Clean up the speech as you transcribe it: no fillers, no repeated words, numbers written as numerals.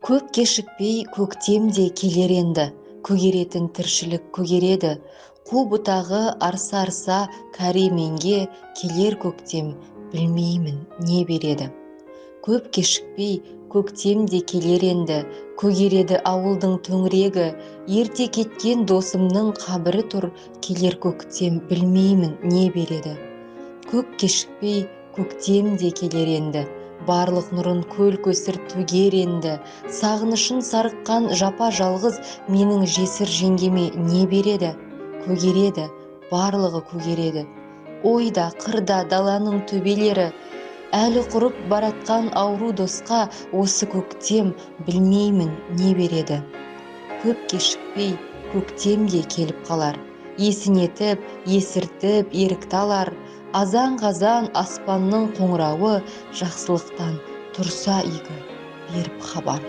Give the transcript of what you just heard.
Көп кешікпей көктем де келер енді, көгеретін тіршілік көгереді. Қу бұтағы арса-арса кәременге келер көктем, білмеймін не береді. Көп кешікпей көктем де келер енді, көгереді ауылдың төңірегі. Ерте кеткен досымның қабірі тұр, келер көктем, білмеймін не береді. Көп кешікпей көктем де келер енді, барлық нұрын көл көсір төгер енді. Сағынышын сарыққан жапа жалғыз менің жесір жеңгеме не береді? Көгереді, барлығы көгереді. Ойда, қырда даланың төбелері, әлі құрып баратқан ауру досқа осы көктем, білмеймін не береді. Көп кешікпей көктем де келіп қалар, есінетіп, есіртіп ерікті алар. Азан-қазан аспанның қоңырауы жақсылықтан тұрса игі беріп хабар.